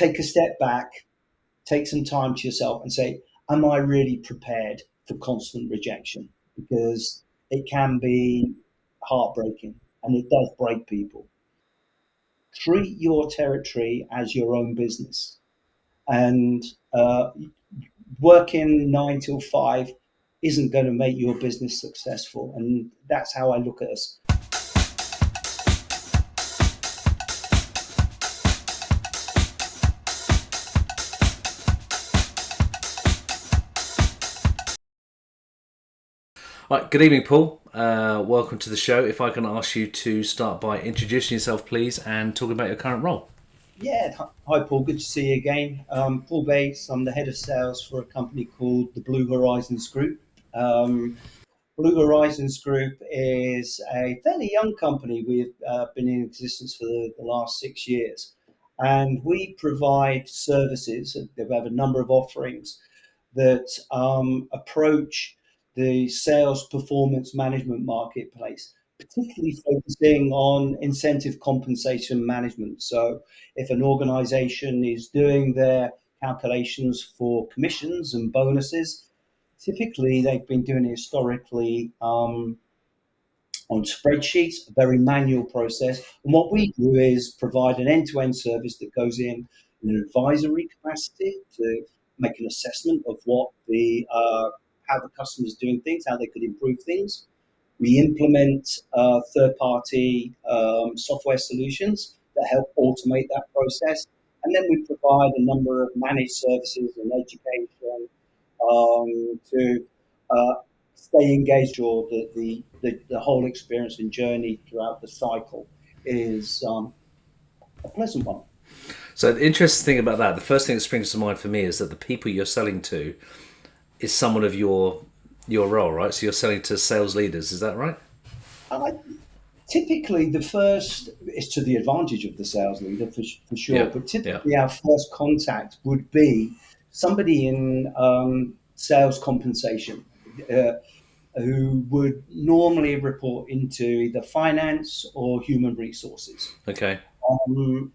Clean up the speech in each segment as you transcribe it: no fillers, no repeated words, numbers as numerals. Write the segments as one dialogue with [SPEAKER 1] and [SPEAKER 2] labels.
[SPEAKER 1] take a step back, take some time to yourself and say, am I really prepared for constant rejection? Because it can be heartbreaking and it does break people. Treat your territory as your own business. And working 9 till 5 isn't going to make your business successful. And that's how I look at us.
[SPEAKER 2] Right, good evening, Paul. Welcome to the show. If I can ask you to start by introducing yourself, please, and talking about your current role.
[SPEAKER 1] Yeah, hi Paul, good to see you again. Paul Bates, I'm the head of sales for a company called the Blue Horizons Group. Um, Blue Horizons Group is a fairly young company. We've been in existence for the last 6 years, and we provide services. We have a number of offerings that approach the sales performance management marketplace, particularly focusing on incentive compensation management. So, if an organization is doing their calculations for commissions and bonuses, typically they've been doing it historically on spreadsheets, a very manual process. And what we do is provide an end-to-end service that goes in an advisory capacity to make an assessment of what the how the customer is doing things, how they could improve things. We implement third-party software solutions that help automate that process, and then we provide a number of managed services and education to uh, stay engaged, or the whole experience and journey throughout the cycle is a pleasant one.
[SPEAKER 2] So, the interesting thing about that, the first thing that springs to mind for me is that the people you're selling to is someone of your role, right? So, you're selling to sales leaders. Is that right?
[SPEAKER 1] I, Typically, the first is to the advantage of the sales leader for sure,
[SPEAKER 2] Yeah,
[SPEAKER 1] but
[SPEAKER 2] yeah.
[SPEAKER 1] typically our first contact would be somebody in sales compensation. Uh, who would normally report into either finance or human resources.
[SPEAKER 2] Okay.
[SPEAKER 1] Um,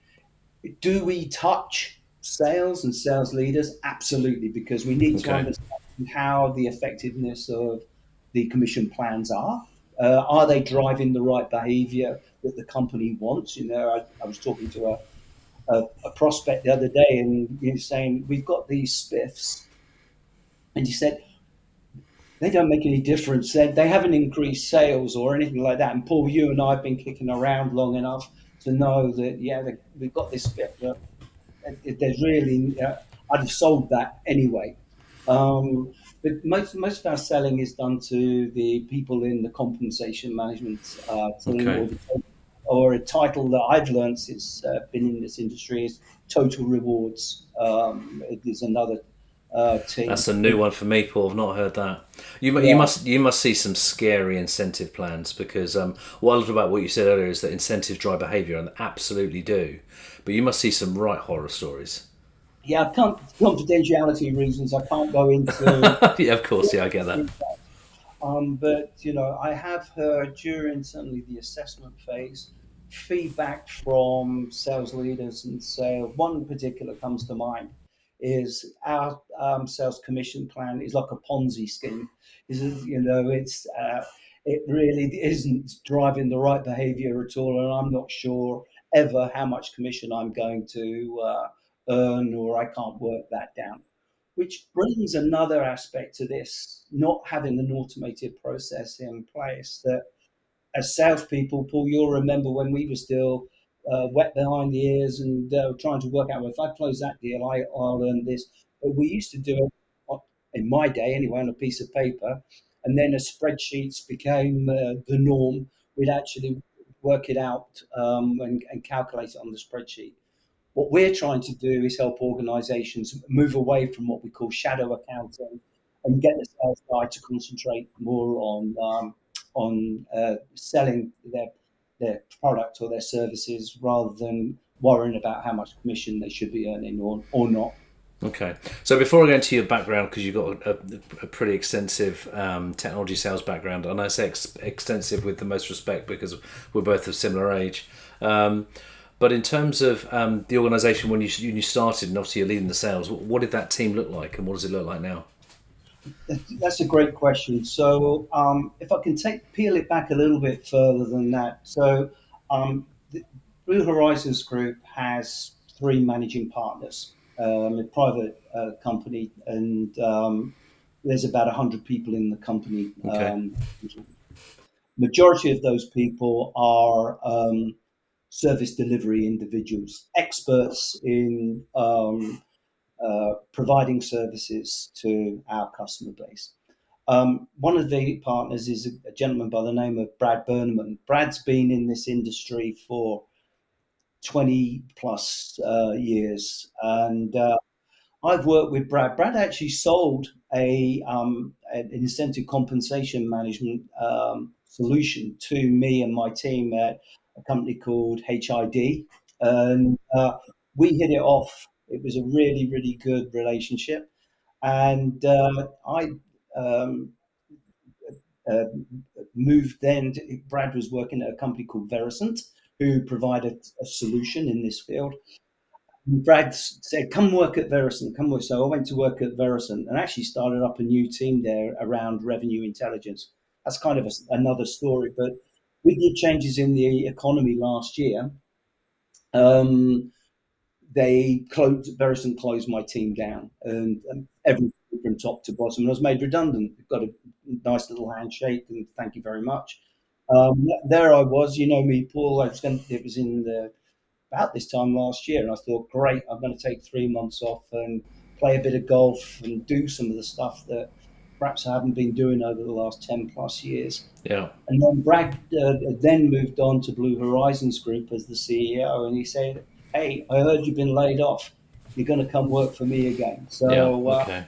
[SPEAKER 1] do we touch sales and sales leaders? Absolutely, because we need to
[SPEAKER 2] Okay.
[SPEAKER 1] understand how the effectiveness of the commission plans are. Are they driving the right behavior that the company wants? I was talking to a prospect the other day, and he was saying, we've got these spiffs. And he said, they don't make any difference. They haven't increased sales or anything like that. And Paul, you and I have been kicking around long enough to know that, yeah, we've got this bit, but there's really, I'd have sold that anyway. Um, but most of our selling is done to the people in the compensation management team,
[SPEAKER 2] Okay.
[SPEAKER 1] or a title that I've learned since been in this industry is total rewards. It is another team.
[SPEAKER 2] That's a new one for me, Paul. I've not heard that.
[SPEAKER 1] Yeah,
[SPEAKER 2] You must see some scary incentive plans because what I love about what you said earlier is that incentives drive behaviour, and they absolutely do. But you must see some right horror stories.
[SPEAKER 1] yeah. I can't, confidentiality reasons, I can't go into
[SPEAKER 2] Yeah, of course. Yeah, I get that.
[SPEAKER 1] But I have heard during certainly the assessment phase feedback from sales leaders and sales. One particular comes to mind is our sales commission plan is like a Ponzi scheme. It really isn't driving the right behaviour at all, and I'm not sure ever how much commission I'm going to earn, or I can't work that down, which brings another aspect to this, not having an automated process in place. That as salespeople, Paul, you'll remember when we were still wet behind the ears and trying to work out, well, if I close that deal, I'll earn this. But we used to do it, in my day anyway, on a piece of paper, and then as spreadsheets became the norm, we'd actually work it out and calculate it on the spreadsheet. What we're trying to do is help organisations move away from what we call shadow accounting and get the sales guy to concentrate more on selling their product or their services rather than worrying about how much commission they should be earning or not.
[SPEAKER 2] Okay. So before I go into your background, because you've got a pretty extensive technology sales background, and I say extensive with the most respect because we're both of similar age. But in terms of the organisation when you started, and obviously you're leading the sales, what did that team look like, and what does it look like now?
[SPEAKER 1] That's a great question. So, if I can peel it back a little bit further than that, the Blue Horizons Group has three managing partners, a private company, and there's about 100 people in the company.
[SPEAKER 2] Okay,
[SPEAKER 1] Majority of those people are service delivery individuals, experts in providing services to our customer base. One of the partners is a gentleman by the name of Brad Burnham. Brad's been in this industry for 20 plus years, and I've worked with Brad. Brad actually sold an incentive compensation management solution to me and my team at a company called HID, and we hit it off. It was a really, really good relationship, and I um, uh, moved then. Brad was working at a company called Verisant, who provided a solution in this field. Brad said, "Come work at Verisant. Come work." So I went to work at Verisant and actually started up a new team there around revenue intelligence. That's kind of another story. But with the changes in the economy last year, um, they closed. Verisant closed my team down, and everything from top to bottom. And I was made redundant. Got a nice little handshake and thank you very much. There I was. You know me, Paul. It was in the about this time last year, and I thought, great, I'm going to take 3 months off and play a bit of golf and do some of the stuff that perhaps I haven't been doing over the last 10 plus years.
[SPEAKER 2] yeah,
[SPEAKER 1] And then Brad then moved on to Blue Horizons Group as the CEO, and he said, "Hey, I heard you've been laid off. You're going to come work for me again."
[SPEAKER 2] yeah,
[SPEAKER 1] So,
[SPEAKER 2] okay,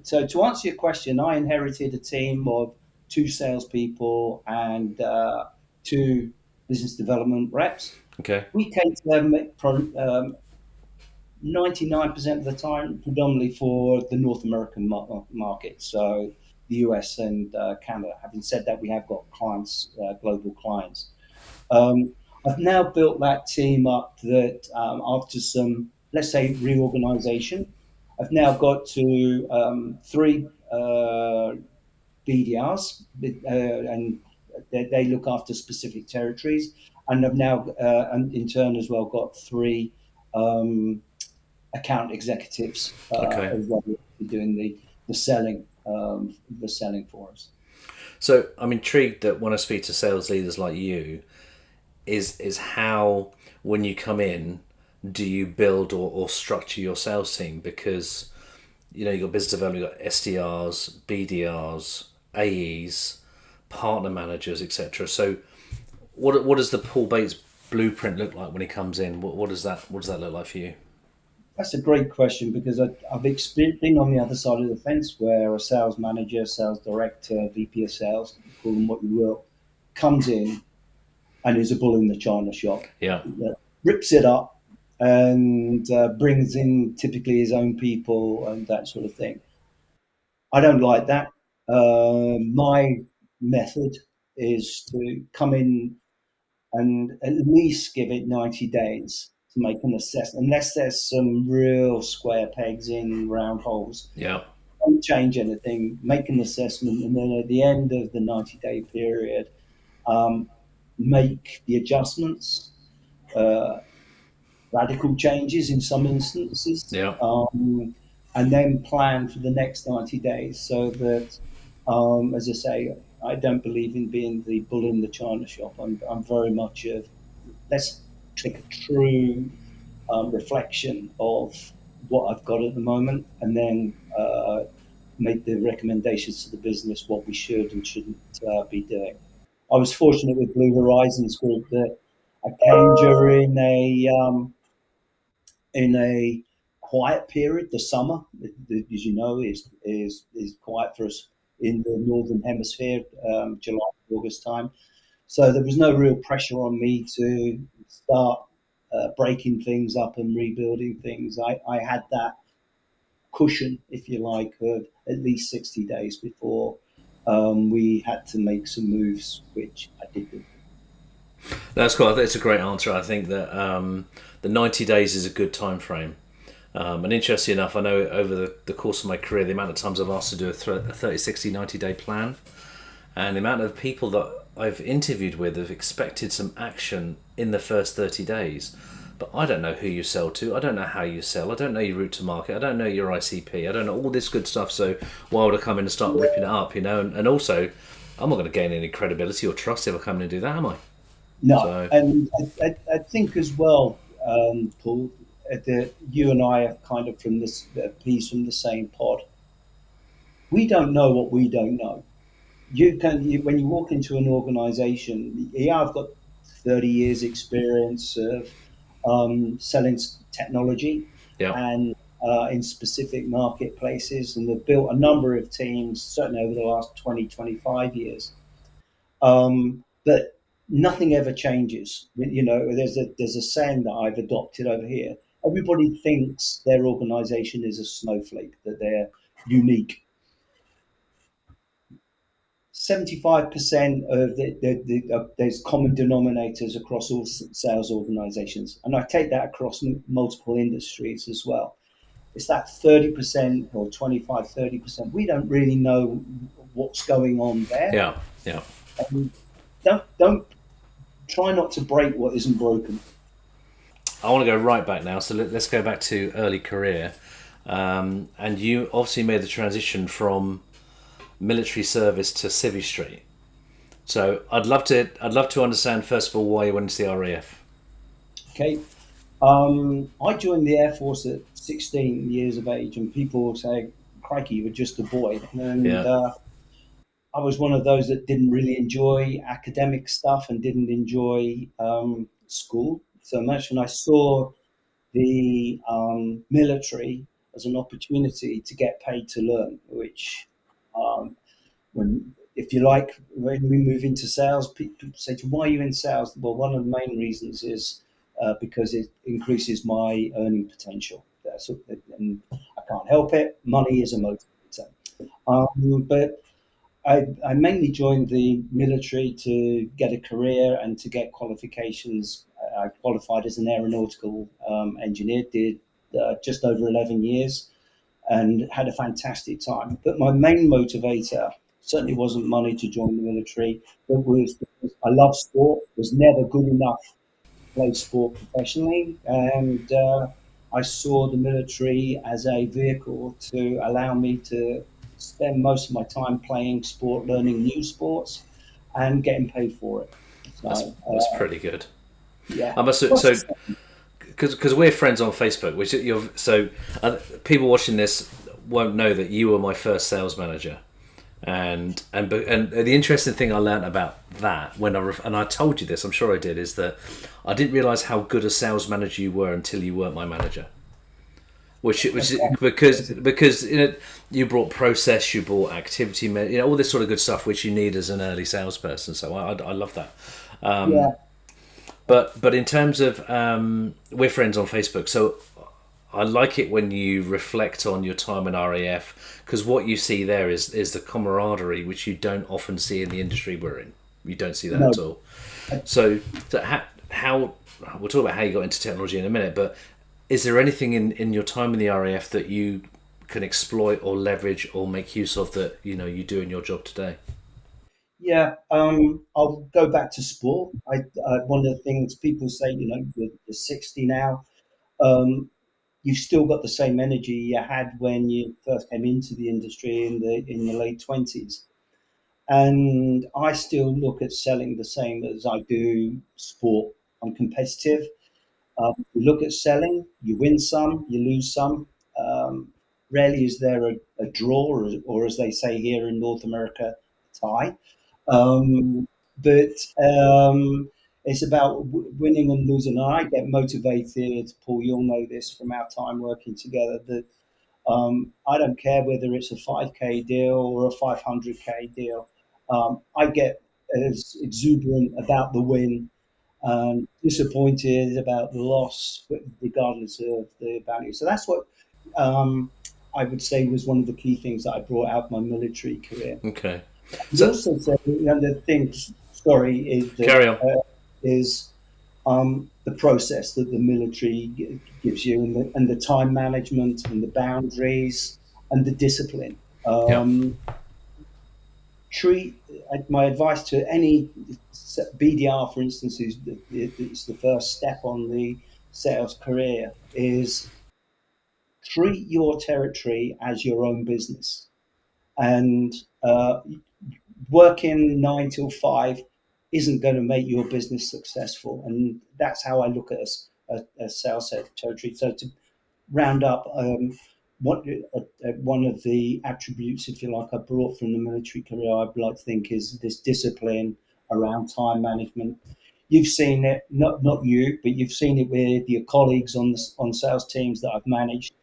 [SPEAKER 1] so to answer your question, I inherited a team of two salespeople and two business development reps.
[SPEAKER 2] okay,
[SPEAKER 1] We came to them 99% of the time, predominantly for the North American market, so the US and Canada. Having said that, we have got clients, global clients. I've now built that team up that after some, let's say, reorganization, I've now got to three BDRs, and they look after specific territories. And I've now, and in turn as well, got three um, account executives
[SPEAKER 2] okay.
[SPEAKER 1] as well doing the selling for us.
[SPEAKER 2] So I'm intrigued that when I speak to sales leaders like you, is how when you come in, do you build or structure your sales team? Because you've got business development, you've got SDRs, BDRs, AEs, partner managers, etc. So what does the Paul Bates blueprint look like when he comes in? What does that look like for you?
[SPEAKER 1] That's a great question because I've been on the other side of the fence where a sales manager, sales director, VP of sales, call them what you will, comes in and is a bull in the china shop,
[SPEAKER 2] Yeah,
[SPEAKER 1] rips it up and brings in typically his own people and that sort of thing. I don't like that. My method is to come in and at least give it 90 days to make an assessment, unless there's some real square pegs in round holes.
[SPEAKER 2] yeah,
[SPEAKER 1] Don't change anything, make an assessment, and then at the end of the 90-day period, um, make the adjustments, uh, radical changes in some instances,
[SPEAKER 2] yeah.
[SPEAKER 1] and then plan for the next 90 days so that, as I say, I don't believe in being the bull in the china shop. I'm very much of let's take a true reflection of what I've got at the moment and then make the recommendations to the business what we should and shouldn't be doing. I was fortunate with Blue Horizons Group that I came during a quiet period. The summer, as you know, is quiet for us in the northern hemisphere, July, August time. So there was no real pressure on me to start breaking things up and rebuilding things. I had that cushion, if you like, of at least 60 days before we had to make some moves, which I did do.
[SPEAKER 2] That's cool. I think it's a great answer. I think that the 90 days is a good time frame. And interestingly enough, I know over the course of my career, the amount of times I've asked to do a 30, 60, 90-day plan, and the amount of people that I've interviewed with have expected some action in the first 30 days. But I don't know who you sell to. I don't know how you sell. I don't know your route to market. I don't know your ICP. I don't know all this good stuff. So why would I come in and start ripping it up, And also, I'm not going to gain any credibility or trust if I come in and do that, am I?
[SPEAKER 1] No,
[SPEAKER 2] So,
[SPEAKER 1] and I think as well, Paul, that you and I are kind of from this piece from the same pod. We don't know what we don't know. When you walk into an organization, yeah, I've got 30 years experience of selling technology
[SPEAKER 2] yeah.
[SPEAKER 1] and in specific marketplaces, and they've built a number of teams certainly over the last 20, 25 years. But nothing ever changes. There's a saying that I've adopted over here. Everybody thinks their organization is a snowflake, that they're unique. 75% of there's common denominators across all sales organizations, and I take that across multiple industries as well. It's that 30% or 25, 30%. We don't really know what's going on there.
[SPEAKER 2] Yeah. Yeah.
[SPEAKER 1] And don't try not to break what isn't broken.
[SPEAKER 2] I want to go right back now. So let's go back to early career. And you obviously made the transition from military service to Civvy Street. So I'd love to understand first of all why you went into the RAF.
[SPEAKER 1] Okay. I joined the Air Force at 16 years of age, and people say, "Crikey, you were just a boy." And
[SPEAKER 2] Yeah.
[SPEAKER 1] I was one of those that didn't really enjoy academic stuff and didn't enjoy school so much. And I saw the military as an opportunity to get paid to learn, which um, if you like, when we move into sales, people say to me, "Why are you in sales?" Well, one of the main reasons is because it increases my earning potential. And I can't help it. Money is a motivator. But I mainly joined the military to get a career and to get qualifications. I qualified as an aeronautical engineer, did just over 11 years, and had a fantastic time. But my main motivator certainly wasn't money to join the military. It was because I love sport, was never good enough to play sport professionally. And I saw the military as a vehicle to allow me to spend most of my time playing sport, learning new sports, and getting paid for it.
[SPEAKER 2] That's
[SPEAKER 1] So,
[SPEAKER 2] that's pretty good.
[SPEAKER 1] yeah.
[SPEAKER 2] I must so
[SPEAKER 1] Plus,
[SPEAKER 2] because we're friends on Facebook, which you're so people watching this won't know that you were my first sales manager. And the interesting thing I learned about that and I told you this, I'm sure I did, is that I didn't realize how good a sales manager you were until you weren't my manager. Which because you brought process, you brought activity, all this sort of good stuff which you need as an early salesperson. So I love that.
[SPEAKER 1] yeah,
[SPEAKER 2] But in terms of we're friends on Facebook, so I like it when you reflect on your time in RAF because what you see there is the camaraderie which you don't often see in the industry we're in. You don't see that
[SPEAKER 1] no,
[SPEAKER 2] at all. So how we'll talk about how you got into technology in a minute, but is there anything in your time in the RAF that you can exploit or leverage or make use of that you do in your job today?
[SPEAKER 1] yeah. I'll go back to sport. One of the things people say, you're 60 now. Um, you've still got the same energy you had when you first came into the industry in the late 20s. And I still look at selling the same as I do sport. I'm competitive. You look at selling, you win some, you lose some. Um, Rarely is there a draw, or as they say here in North America, a tie. But it's about winning and losing. And I get motivated, Paul. You'll know this from our time working together. That I don't care whether it's a 5K deal or a 500K deal. I get as exuberant about the win, disappointed about the loss, regardless of the value. So that's what um, I would say was one of the key things that I brought out of my military career.
[SPEAKER 2] Okay,
[SPEAKER 1] You
[SPEAKER 2] so
[SPEAKER 1] also said the other thing, sorry, is that
[SPEAKER 2] carry on.
[SPEAKER 1] is the process that the military gives you, and the time management, and the boundaries, and the discipline.
[SPEAKER 2] Yeah.
[SPEAKER 1] Treat My advice to any BDR, for instance, who's it's the first step on the sales career, is treat your territory as your own business, and uh, working 9 till 5 isn't going to make your business successful. And that's how I look at a sales territory. So to round up, what one of the attributes, if you like, I brought from the military career, I'd like to think, is this discipline around time management. You've seen it, not you, but you've seen it with your colleagues on sales teams that I've managed.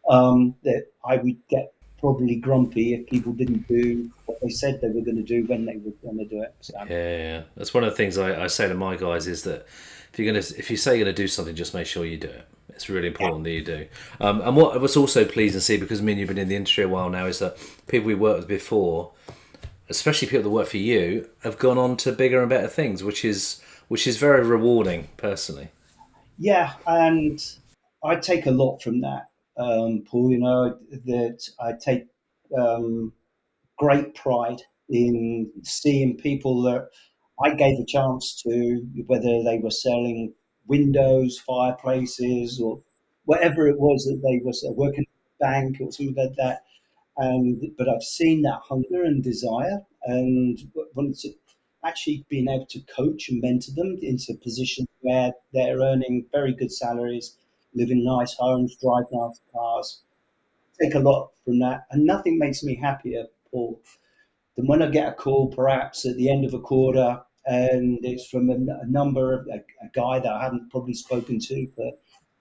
[SPEAKER 1] That I would get probably grumpy if people didn't do what they said they were going to do when they were going to do it. So
[SPEAKER 2] Yeah, that's one of the things I say to my guys is that if you say you're gonna do something, just make sure you do it. It's really
[SPEAKER 1] yeah,
[SPEAKER 2] important that you do. And what was also pleasing to see, because me and you've been in the industry a while now, is that people we worked with before, especially people that work for you, have gone on to bigger and better things, which is very rewarding personally.
[SPEAKER 1] yeah, and I take a lot from that, Paul. You know that I take um, great pride in seeing people that I gave a chance to, whether they were selling windows, fireplaces, or whatever it was that they were working at a bank or something like that. And but I've seen that hunger and desire, and once actually being able to coach and mentor them into positions where they're earning very good salaries, live in nice homes, drive nice cars. Take a lot from that, and nothing makes me happier, Paul, then when I get a call, perhaps at the end of a quarter, and it's from a number of a guy that I hadn't probably spoken to for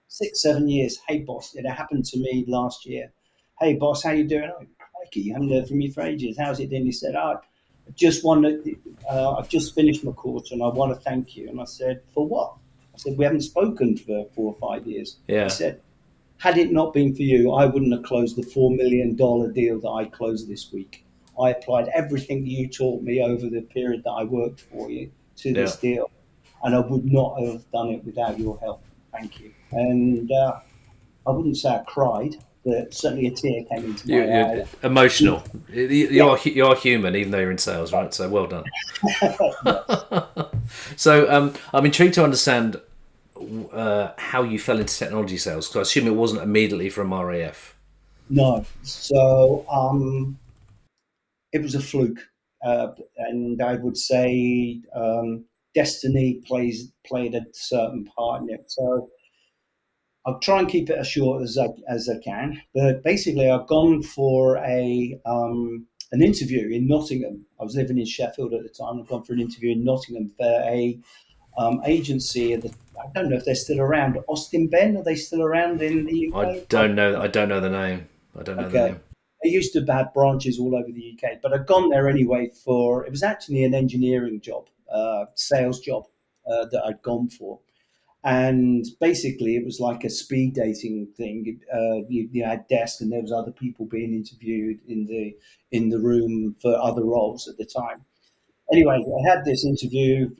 [SPEAKER 1] 6, 7 years. Hey, boss, it happened to me last year. Hey, boss, how you doing? Oh, crikey, you haven't heard from me for ages. How's it doing? He said, oh, I've just finished my quarter and I want to thank you. And I said, for what? I said, we haven't spoken for 4 or 5 years. He
[SPEAKER 2] Yeah,
[SPEAKER 1] said, had it not been for you, I wouldn't have closed the $4 million deal that I closed this week. I applied everything that you taught me over the period that I worked for you to
[SPEAKER 2] yeah.
[SPEAKER 1] this deal, and I would not have done it without your help. Thank you. And I wouldn't say I cried, but certainly a tear came into my
[SPEAKER 2] You're
[SPEAKER 1] eye.
[SPEAKER 2] emotional. You
[SPEAKER 1] Yeah,
[SPEAKER 2] are you are human, even though you're in sales, right? So well done.
[SPEAKER 1] yes.
[SPEAKER 2] So I'm intrigued to understand how you fell into technology sales, because I assume it wasn't immediately from RAF.
[SPEAKER 1] No. So it was a fluke, and I would say destiny played a certain part in it. So I'll try and keep it as short as I can. But basically, I've gone for a an interview in Nottingham. I was living in Sheffield at the time. I've gone for an interview in Nottingham for a agency. I don't know if they're still around. Austin Ben, are they still around in the
[SPEAKER 2] I
[SPEAKER 1] UK?
[SPEAKER 2] don't know. I don't know the name. I don't know the
[SPEAKER 1] Okay.
[SPEAKER 2] name.
[SPEAKER 1] They used to have branches all over the UK, but I'd gone there anyway for it was actually an engineering job, sales job that I'd gone for. And basically, it was like a speed dating thing. You had desks, and there was other people being interviewed in the room for other roles at the time. Anyway, I had this interview,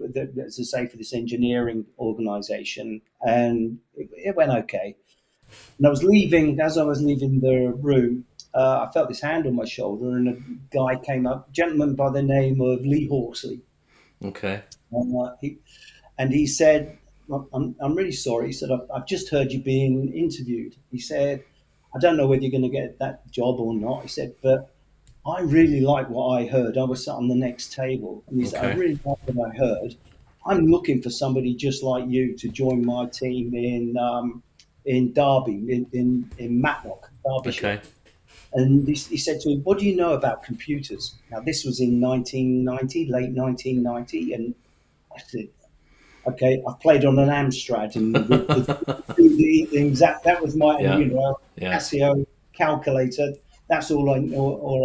[SPEAKER 1] as I say, for this engineering organisation, and it went okay. And I was leaving, as I was leaving the room, I felt this hand on my shoulder, and a guy came up, a gentleman by the name of Lee Horsley.
[SPEAKER 2] Okay.
[SPEAKER 1] He, and he said, I'm really sorry. He said, I've just heard you being interviewed. He said, I don't know whether you're going to get that job or not. He said, but I really like what I heard. I was sat on the next table. And he said, I
[SPEAKER 2] Okay.
[SPEAKER 1] really like what I heard. I'm looking for somebody just like you to join my team in Derby, in Matlock, Derbyshire.
[SPEAKER 2] Okay.
[SPEAKER 1] And he said to me, what do you know about computers? Now, this was in 1990, late 1990. And I said, okay, I played on an Amstrad and with the things that was my, and
[SPEAKER 2] Yeah. Yeah.
[SPEAKER 1] Casio calculator. That's all I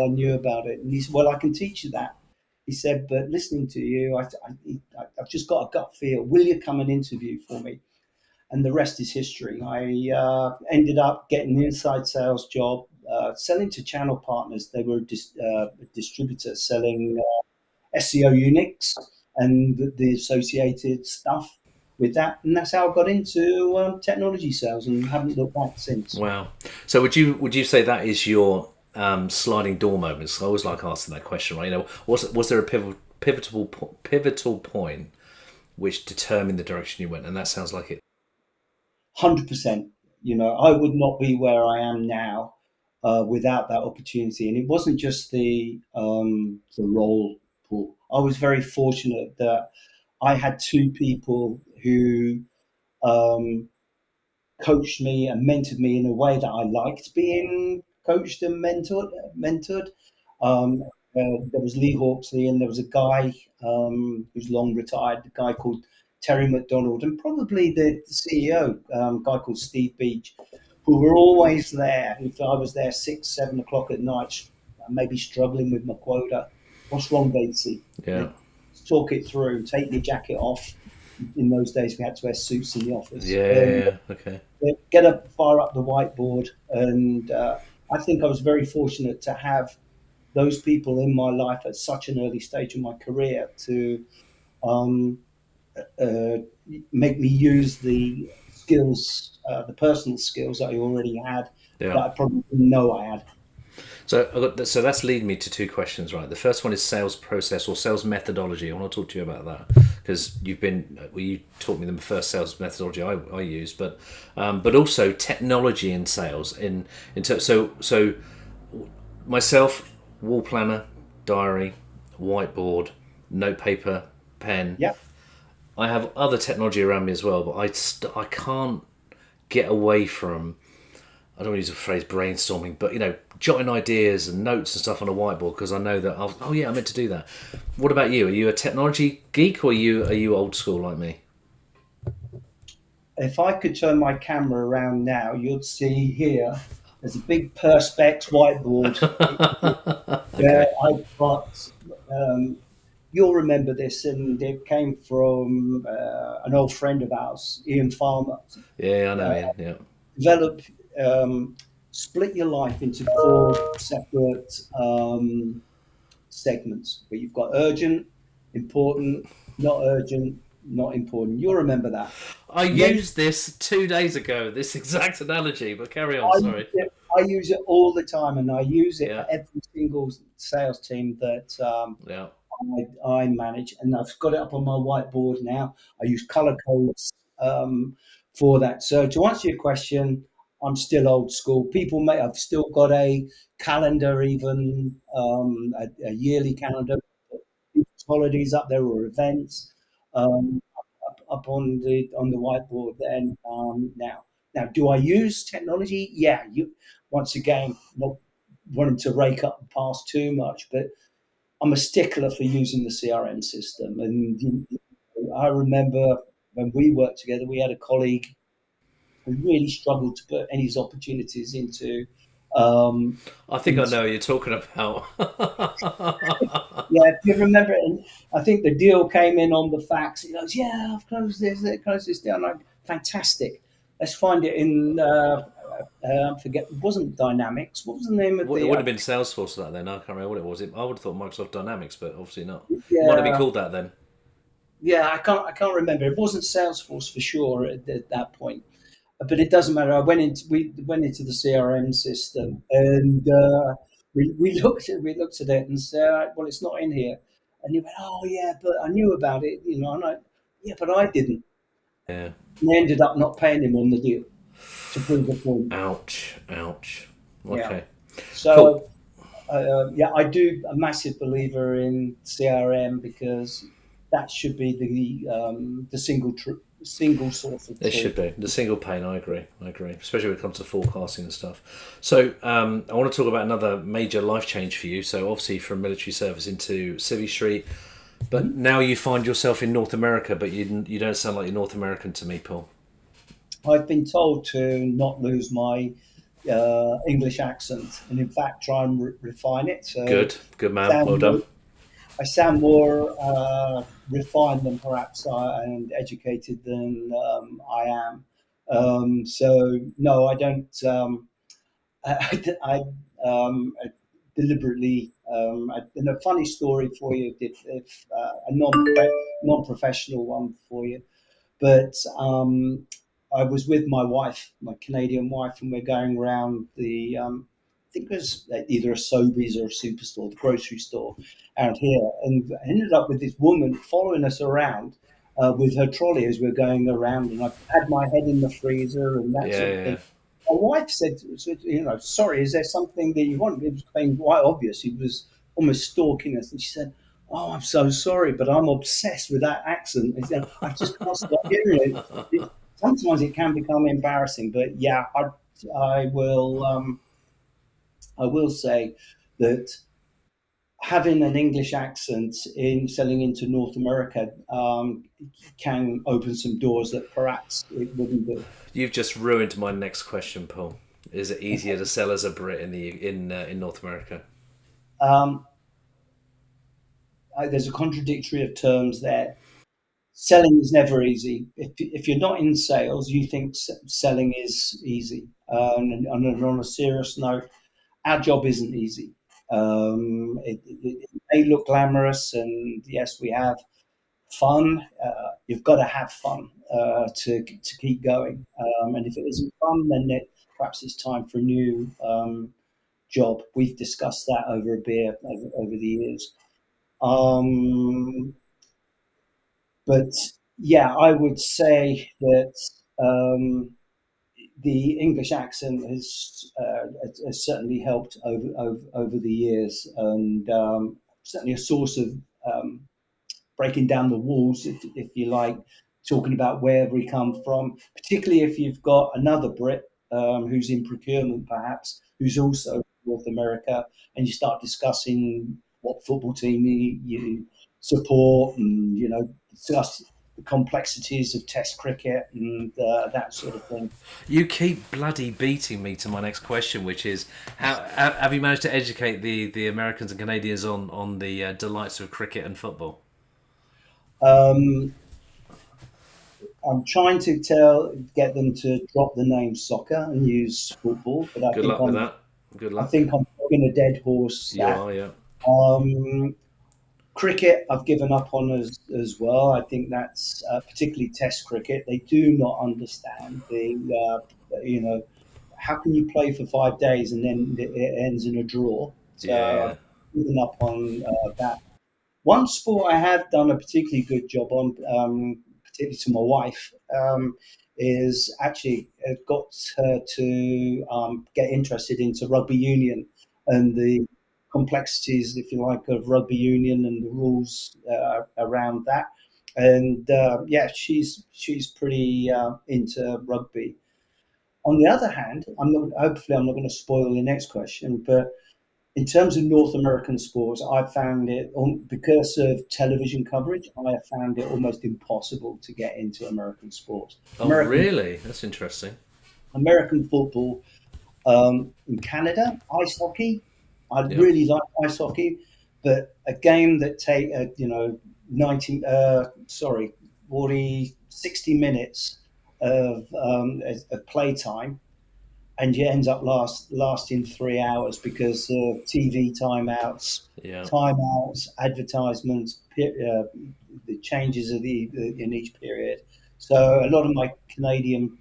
[SPEAKER 1] knew about it. And he said, well, I can teach you that. He said, but listening to you, I've just got a gut feel. Will you come and interview for me? And the rest is history. I ended up getting an inside sales job, selling to channel partners. They were a distributor selling SEO Unix. and the associated stuff with that. And that's how I got into technology sales and haven't looked back since.
[SPEAKER 2] Wow. So would you say that is your sliding door moments? I always like asking that question, right? Was there a pivotal point which determined the direction you went? And that sounds like it.
[SPEAKER 1] 100%. I would not be where I am now without that opportunity. And it wasn't just the role, Paul. I was very fortunate that I had two people who um, coached me and mentored me in a way that I liked being coached and mentored. Um, there was Lee Hawksley, and there was a guy who's long retired, a guy called Terry McDonald, and probably the CEO, guy called Steve Beach, who were always there. If I was there 6, 7 o'clock at night, maybe struggling with my quota, what's wrong, Batesy?
[SPEAKER 2] Yeah.
[SPEAKER 1] Let's talk it through. Take your jacket off. In those days, we had to wear suits in the office.
[SPEAKER 2] Yeah. Yeah. Yeah. Okay.
[SPEAKER 1] Get up, fire up the whiteboard, and I think I was very fortunate to have those people in my life at such an early stage of my career to um, uh, make me use the skills, the personal skills that I already had that
[SPEAKER 2] Yeah.
[SPEAKER 1] I probably didn't know I had.
[SPEAKER 2] So that's leading me to two questions, right? The first one is sales process or sales methodology. I want to talk to you about that because you taught me the first sales methodology I use, but also technology in sales so myself, wall planner, diary, whiteboard, note paper, pen.
[SPEAKER 1] Yeah,
[SPEAKER 2] I have other technology around me as well, but I can't get away from, I don't want to use the phrase brainstorming, but jotting ideas and notes and stuff on a whiteboard because I know that oh yeah, I meant to do that. What about you? Are you a technology geek or are you old school like me?
[SPEAKER 1] if I could turn my camera around now, you'd see here there's a big Perspex whiteboard where
[SPEAKER 2] Okay.
[SPEAKER 1] I've got. Um, you'll remember this, and it came from an old friend of ours, Ian Farmer.
[SPEAKER 2] Yeah, I know,
[SPEAKER 1] Uh,
[SPEAKER 2] Ian. Yeah.
[SPEAKER 1] develop, um, split your life into four separate segments, where you've got urgent, important, not urgent, not important. You'll remember that.
[SPEAKER 2] I
[SPEAKER 1] And then
[SPEAKER 2] used this 2 days ago. This exact analogy, but carry on.
[SPEAKER 1] I use
[SPEAKER 2] Sorry.
[SPEAKER 1] it, I use it all the time, and I use it for
[SPEAKER 2] Yeah.
[SPEAKER 1] every single sales team that
[SPEAKER 2] Yeah.
[SPEAKER 1] I manage, and I've got it up on my whiteboard now. I use color codes for that. So to answer your question, I'm still old school. People may I've still got a calendar, even a yearly calendar, holidays up there or events up on the whiteboard. Then now, do I use technology? Yeah, you once again not wanting to rake up the past too much, but I'm a stickler for using the CRM system. And I remember when we worked together, we had a colleague who really struggled to put any opportunities um,
[SPEAKER 2] I think I
[SPEAKER 1] into.
[SPEAKER 2] know what you're talking about.
[SPEAKER 1] Yeah, if you remember, and I think the deal came in on the fax. He goes, "Yeah, I've closed this down." Like, fantastic. Let's find it in. Forget. It wasn't Dynamics. What was the name of
[SPEAKER 2] It
[SPEAKER 1] the?
[SPEAKER 2] would have been Salesforce for that then. I can't remember what it was. I would have thought Microsoft Dynamics, but obviously not. It might have been
[SPEAKER 1] Yeah,
[SPEAKER 2] called that then.
[SPEAKER 1] yeah. I can't remember. It wasn't Salesforce for sure at that point. But it doesn't matter. We went into the CRM system, and we looked at it and said, "Well, it's not in here." And he went, "Oh yeah, but I knew about it, And I, yeah, but I didn't.
[SPEAKER 2] Yeah.
[SPEAKER 1] And they ended up not paying him on the deal to prove a point.
[SPEAKER 2] Ouch. Ouch.
[SPEAKER 1] Yeah.
[SPEAKER 2] Okay. Cool.
[SPEAKER 1] So yeah, I do a massive believer in CRM because that should be the single source of
[SPEAKER 2] It should
[SPEAKER 1] truth.
[SPEAKER 2] be the single pane. I agree. I agree, especially when it comes to forecasting and stuff. So I want to talk about another major life change for you. So obviously from military service into Civvy Street, but
[SPEAKER 1] Mhm.
[SPEAKER 2] now you find yourself in North America, but you don't sound like you're North American to me, Paul.
[SPEAKER 1] I've been told to not lose my English accent, and in fact, try and refine it. So
[SPEAKER 2] Good. Good man. Well
[SPEAKER 1] sound more,
[SPEAKER 2] done.
[SPEAKER 1] I sound more refined than perhaps and educated than I am. So no, I don't. I, deliberately. And a funny story for you, if a non-professional one for you. But I was with my wife, my Canadian wife, and we're going around I think it was either a Sobeys or a superstore, the grocery store out here, and I ended up with this woman following us around with her trolley as we're going around, and I had my head in the freezer and that
[SPEAKER 2] Yeah,
[SPEAKER 1] sort of thing.
[SPEAKER 2] yeah.
[SPEAKER 1] My wife said, sorry, is there something that you want? It was becoming quite obvious. He was almost stalking us, and she said, "Oh, I'm so sorry, but I'm obsessed with that accent. I just can't stop hearing it. Sometimes it can become embarrassing, but yeah, I will. I will say that having an English accent in selling into North America can open some doors that perhaps it wouldn't do.
[SPEAKER 2] You've just ruined my next question, Paul. Is it easier to sell as a Brit in North America?
[SPEAKER 1] Um, there's a contradictory of terms there. Selling is never easy. If you're not in sales, you think selling is easy. And on a serious note, our job isn't easy. It may look glamorous, and yes, we have fun. You've got to have fun to keep going. And if it isn't fun, then perhaps it's time for a new job. We've discussed that over a beer over the years. Um, but yeah, I would say that the English accent has certainly helped over the years, and certainly a source of breaking down the walls, if you like, talking about where we come from, particularly if you've got another Brit who's in procurement, perhaps, who's also North America, and you start discussing what football team you support, and discuss the complexities of Test cricket and that sort of thing.
[SPEAKER 2] You keep bloody beating me to my next question, which is how have you managed to educate the Americans and Canadians on the delights of cricket and football?
[SPEAKER 1] Um, I'm trying to get them to drop the name soccer and use football, but
[SPEAKER 2] Good luck with that. Good
[SPEAKER 1] I
[SPEAKER 2] luck.
[SPEAKER 1] think I'm flogging a dead horse.
[SPEAKER 2] You
[SPEAKER 1] That
[SPEAKER 2] are, yeah.
[SPEAKER 1] um, cricket, I've given up on as well. I think that's particularly Test cricket. They do not understand how can you play for 5 days and then it ends in a draw.
[SPEAKER 2] Yeah,
[SPEAKER 1] So
[SPEAKER 2] yeah,
[SPEAKER 1] I've given up on that. One sport I have done a particularly good job on, particularly to my wife, is actually got her to get interested into rugby union and the complexities, if you like, of rugby union and the rules around that. And yeah, she's pretty into rugby. On the other hand, hopefully I'm not going to spoil the next question, but in terms of North American sports, I found it because of television coverage. I have found it almost impossible to get into American sports.
[SPEAKER 2] Oh,
[SPEAKER 1] American
[SPEAKER 2] really? That's interesting.
[SPEAKER 1] American football in Canada, ice hockey. I
[SPEAKER 2] Yeah,
[SPEAKER 1] really like ice hockey, but a game that take 90 40 60 minutes of playtime and it ends up lasting 3 hours because of TV
[SPEAKER 2] yeah,
[SPEAKER 1] advertisements, the changes of in each period. So a lot of my Canadian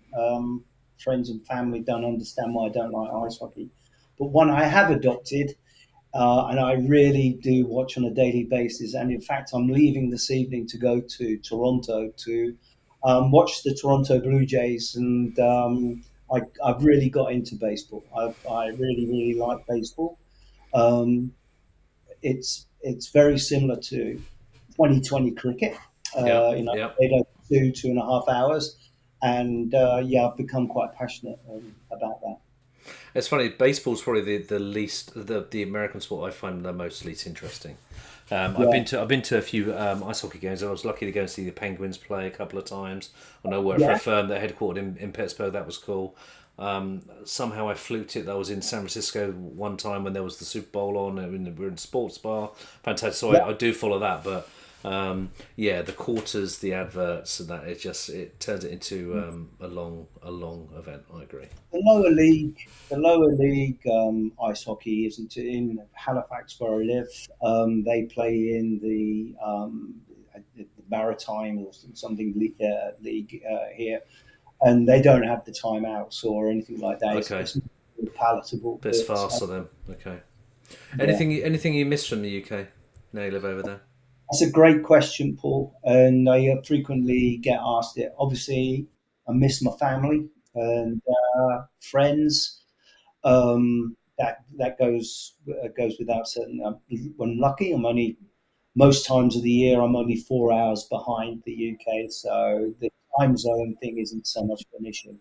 [SPEAKER 1] friends and family don't understand why I don't like ice hockey. But one I have adopted and I really do watch on a daily basis. And in fact, I'm leaving this evening to go to Toronto to watch the Toronto Blue Jays, and I've really got into baseball. I really really like baseball. Um, it's very similar to 2020 cricket.
[SPEAKER 2] yeah,
[SPEAKER 1] I
[SPEAKER 2] yeah.
[SPEAKER 1] played over 2.5 hours, and yeah, I've become quite passionate about that.
[SPEAKER 2] It's funny. Baseball's probably the least the American sport I find the most least interesting.
[SPEAKER 1] Yeah,
[SPEAKER 2] I've been to a few ice hockey games. I was lucky to go and see the Penguins play a couple of times. And I worked for a
[SPEAKER 1] yeah,
[SPEAKER 2] firm that headquartered in Pittsburgh. That was cool. Somehow I fluked it. That was in San Francisco one time when there was the Super Bowl on. And we were in the sports bar. Fantastic. So
[SPEAKER 1] yeah.
[SPEAKER 2] I do follow that, but Yeah, the quarters, the adverts, and that it turns it into a long event. I agree.
[SPEAKER 1] The lower league ice hockey isn't in Halifax where I live. They play in the Maritime or something league here, and they don't have the timeouts or anything like that.
[SPEAKER 2] Okay,
[SPEAKER 1] It's not palatable,
[SPEAKER 2] bit
[SPEAKER 1] but
[SPEAKER 2] faster then. Okay.
[SPEAKER 1] yeah.
[SPEAKER 2] Anything you miss from the UK? Now you live over there.
[SPEAKER 1] That's a great question, Paul, and I frequently get asked it. Obviously, I miss my family and friends. That goes without saying. When lucky, I'm only most times of the year I'm only 4 hours behind the UK, so the time zone thing isn't so much of an issue.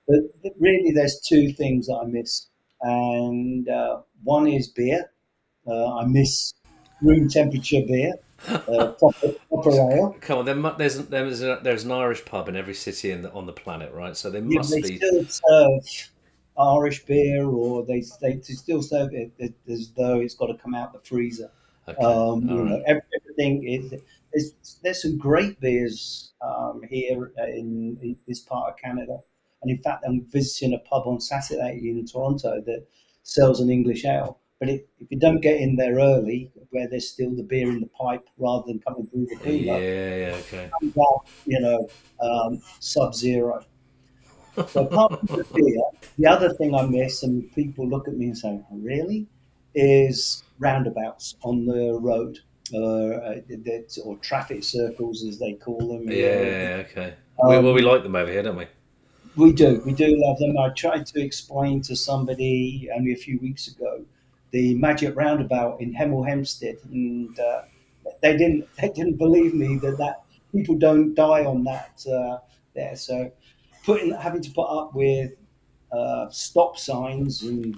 [SPEAKER 1] But really, there's two things that I miss, and one is beer. I miss room temperature beer, proper ale.
[SPEAKER 2] Come on, there's an Irish pub in every city on the planet, right? So they
[SPEAKER 1] Yeah,
[SPEAKER 2] must
[SPEAKER 1] they
[SPEAKER 2] be
[SPEAKER 1] still serve Irish beer, or they still serve it as though it's got to come out the freezer.
[SPEAKER 2] okay. All right.
[SPEAKER 1] Everything is. There's some great beers here in this part of Canada, and in fact, I'm visiting a pub on Saturday in Toronto that sells an English ale. But if you don't get in there early, where there's still the beer in the pipe rather than coming through the cooler,
[SPEAKER 2] Yeah. Yeah. Okay.
[SPEAKER 1] comes out, sub-zero. So apart from the beer, the other thing I miss, and people look at me and say, "Oh, really?" is roundabouts on the road, or traffic circles as they call them here.
[SPEAKER 2] Yeah. Okay. We
[SPEAKER 1] Um,
[SPEAKER 2] like them over here, don't we?
[SPEAKER 1] we do love them. I tried to explain to somebody only a few weeks ago the magic roundabout in Hemel Hempstead, and they didn't believe me that people don't die on that there. So putting having to put up with stop signs and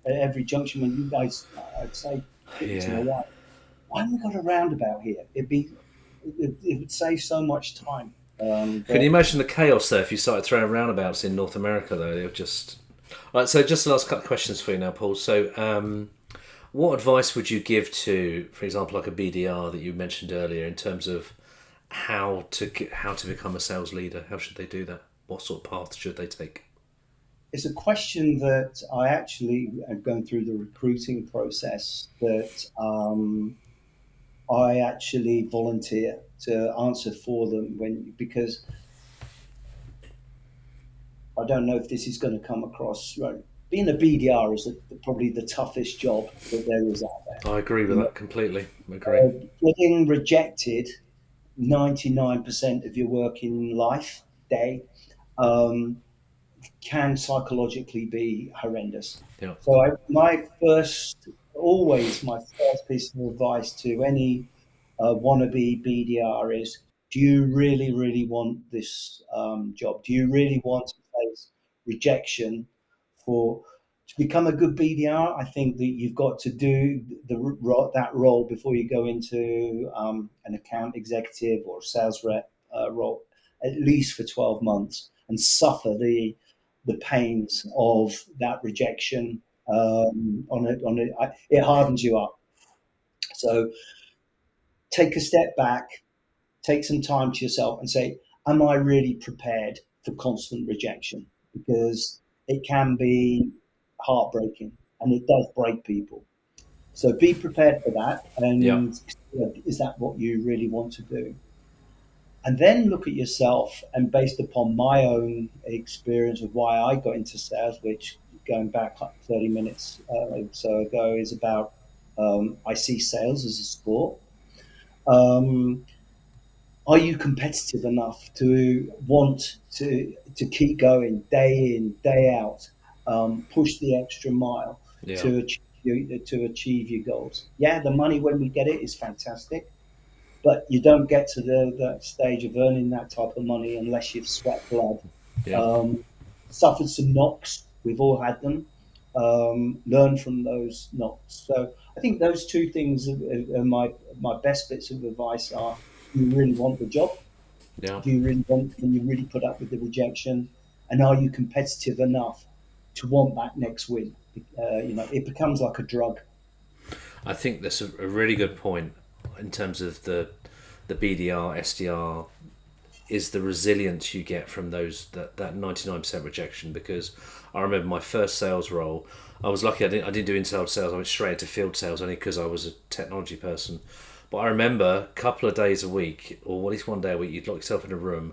[SPEAKER 1] every junction when you guys I'd say to my
[SPEAKER 2] Yeah.
[SPEAKER 1] wife, why have we got a roundabout here? It would save so much time.
[SPEAKER 2] Can you
[SPEAKER 1] But
[SPEAKER 2] imagine the chaos though if you started throwing roundabouts in North America though? It would just. Right. So just the last couple of questions for you now, Paul. So what advice would you give to, for example, like a BDR that you mentioned earlier, in terms of how to become a sales leader? How should they do that? What sort of path should they take?
[SPEAKER 1] it's a question that I actually am going through the recruiting process that I actually volunteer to answer for them because I don't know if this is going to come across right. Being a BDR is probably the toughest job that there is out there.
[SPEAKER 2] I agree with
[SPEAKER 1] You know,
[SPEAKER 2] that completely. I agree.
[SPEAKER 1] getting rejected 99% of your working life day um, can psychologically be horrendous.
[SPEAKER 2] Yeah.
[SPEAKER 1] So my first piece of advice to any wannabe BDR is: do you really, really want this job? Do you really want to face rejection for to become a good BDR? I think that you've got to do that role before you go into an account executive or sales rep role, at least for 12 months, and suffer the pains of that rejection. It hardens you up. So take a step back, take some time to yourself and say, am I really prepared for constant rejection? Because it can be heartbreaking and it does break people. So be prepared for that.
[SPEAKER 2] Yeah.
[SPEAKER 1] And is that what you really want to do? And then look at yourself. And based upon my own experience of why I got into sales, which going back like 30 minutes or so ago is about I see sales as a sport. Um, are you competitive enough to want to keep going day in day out, push the extra mile
[SPEAKER 2] Yeah.
[SPEAKER 1] to achieve your goals? Yeah, the money when we get it is fantastic, but you don't get to the stage of earning that type of money unless you've sweat blood,
[SPEAKER 2] Yeah.
[SPEAKER 1] um, suffered some knocks. We've all had them. Learn from those knocks. So I think those two things are my best bits of advice are: do you really want the job?
[SPEAKER 2] Yeah.
[SPEAKER 1] Do you really want? Can you really put up with the rejection? And are you competitive enough to want that next win? It becomes like a drug.
[SPEAKER 2] I think that's a really good point. in terms of the BDR, SDR, is the resilience you get from that 99% rejection. Because I remember my first sales role, I was lucky I didn't do inside sales, I went straight into field sales only because I was a technology person. But I remember a couple of days a week, or at least one day a week, you'd lock yourself in a room,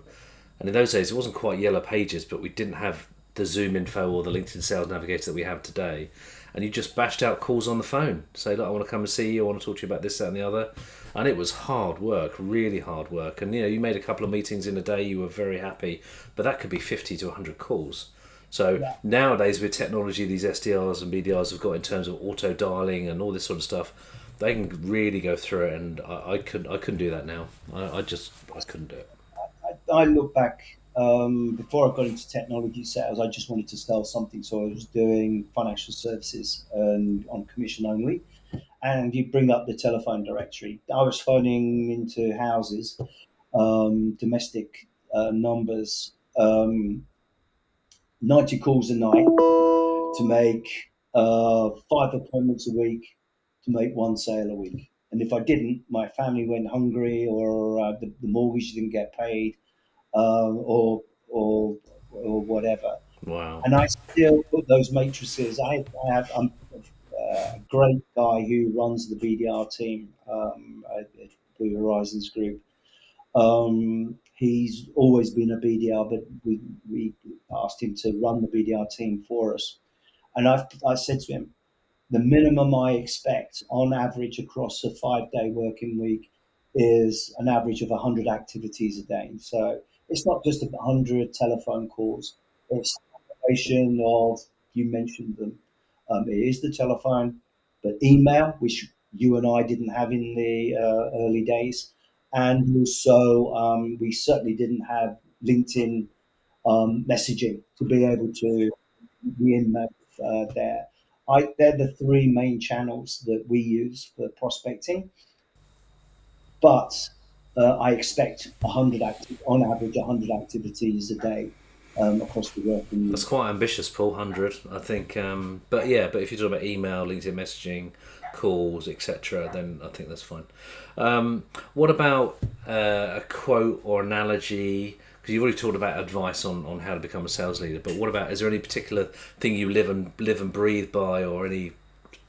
[SPEAKER 2] and in those days it wasn't quite yellow pages, but we didn't have the Zoom info or the LinkedIn Sales Navigator that we have today. And you just bashed out calls on the phone, say, look, I want to come and see you, I want to talk to you about this, that, and the other. And it was hard work, really hard work. And you made a couple of meetings in a day, you were very happy, but that could be 50 to 100 calls. So
[SPEAKER 1] Yeah,
[SPEAKER 2] nowadays with technology, these SDRs and BDRs have got in terms of auto dialing and all this sort of stuff. They can really go through it, and I couldn't do that now. I couldn't do it.
[SPEAKER 1] I look back, before I got into technology sales. I just wanted to sell something, so I was doing financial services and on commission only. And you bring up the telephone directory. I was phoning into houses, domestic numbers, 90 calls a night to make 5 appointments a week to make one sale a week. And if I didn't, my family went hungry, or the mortgage didn't get paid, or or whatever.
[SPEAKER 2] Wow.
[SPEAKER 1] And I still put those matrices. I'm a great guy who runs the BDR team at Blue Horizons Group. He's always been a BDR, but we asked him to run the BDR team for us. And I said to him, the minimum I expect on average across a 5 day working week is an average of 100 activities a day. So it's not just 100 telephone calls, it's a combination of, you mentioned them, it is the telephone, but email, which you and I didn't have in the early days. And also, we certainly didn't have LinkedIn messaging to be able to be in there. They're the three main channels that we use for prospecting, but I expect 100 on average 100 activities a day across the working
[SPEAKER 2] That's
[SPEAKER 1] week.
[SPEAKER 2] quite ambitious, Paul. 100, I think. But yeah, but if you're talking about email, LinkedIn messaging, calls, etc., then I think that's fine. What about a quote or analogy? Because you've already talked about advice on how to become a sales leader. But what about? Is there any particular thing you live and breathe by, or any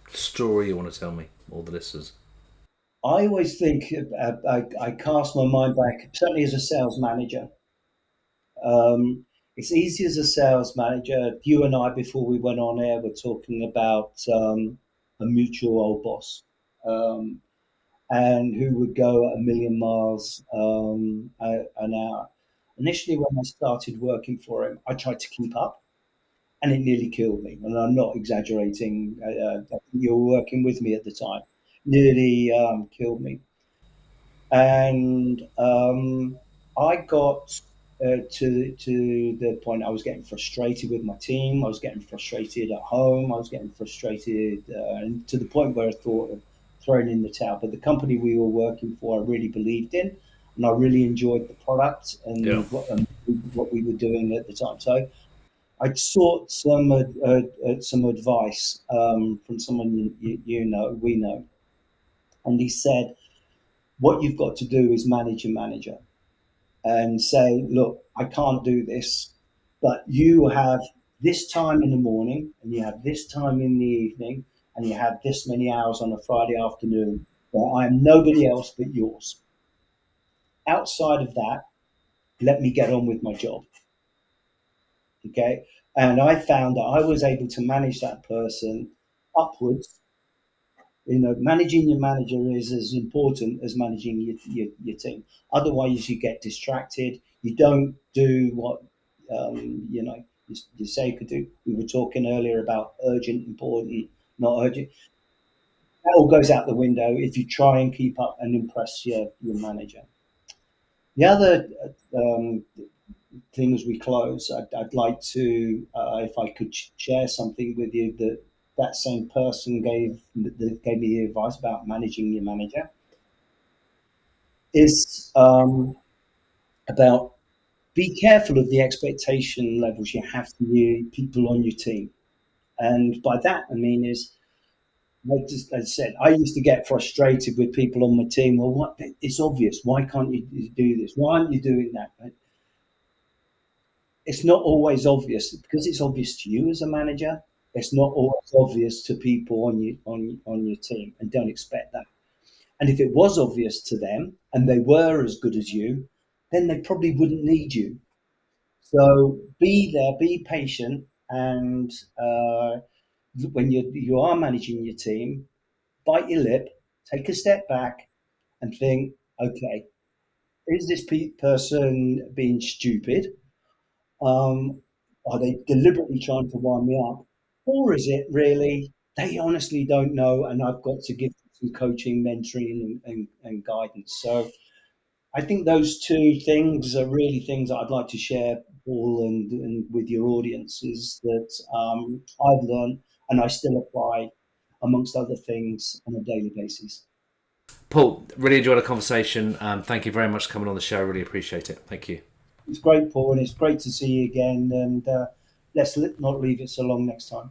[SPEAKER 2] story you want to tell me, all the listeners?
[SPEAKER 1] I always think, I cast my mind back, certainly as a sales manager. Um, it's easy as a sales manager. You and I, before we went on air, were talking about a mutual old boss, um, and who would go at a million miles an hour. Initially, when I started working for him, I tried to keep up, and it nearly killed me. And I'm not exaggerating. I think you were working with me at the time. Nearly killed me. And I got to the point I was getting frustrated with my team. I was getting frustrated at home. I was getting frustrated, and to the point where I thought of throwing in the towel. But the company we were working for, I really believed in, and I really enjoyed the product
[SPEAKER 2] Yeah,
[SPEAKER 1] and what we were doing at the time. So I sought some advice from someone you know, we know, and he said, "What you've got to do is manage your manager and say, look, I can't do this, but you have this time in the morning, and you have this time in the evening, and you have this many hours on a Friday afternoon where I am nobody else but yours. Outside of that, let me get on with my job." Okay. And I found that I was able to manage that person upwards. Managing your manager is as important as managing your team. Otherwise, you get distracted. You don't do what you say you could do. We were talking earlier about urgent, important, not urgent. That all goes out the window if you try and keep up and impress your manager. The other thing as we close, I'd like to, if I could share something with you that that same person gave me the advice about managing your manager, is about, be careful of the expectation levels you have for you people on your team. And by that I mean is, I said, I used to get frustrated with people on my team. Well, what? It's obvious. Why can't you do this? Why aren't you doing that? It's not always obvious because it's obvious to you as a manager. It's not always obvious to people on your team, and don't expect that. And if it was obvious to them and they were as good as you, then they probably wouldn't need you. So be there, be patient, and when you are managing your team, bite your lip, take a step back, and think, okay, is this person being stupid? Are they deliberately trying to wind me up? Or is it really they honestly don't know and I've got to give them some coaching, mentoring, and guidance? So I think those two things are really things that I'd like to share, Paul, and with your audiences that I've learned and I still apply, amongst other things, on a daily basis.
[SPEAKER 2] Paul, really enjoyed the conversation. Thank you very much for coming on the show. Really appreciate it. Thank you.
[SPEAKER 1] It's great, Paul, and it's great to see you again. And not leave it so long next time.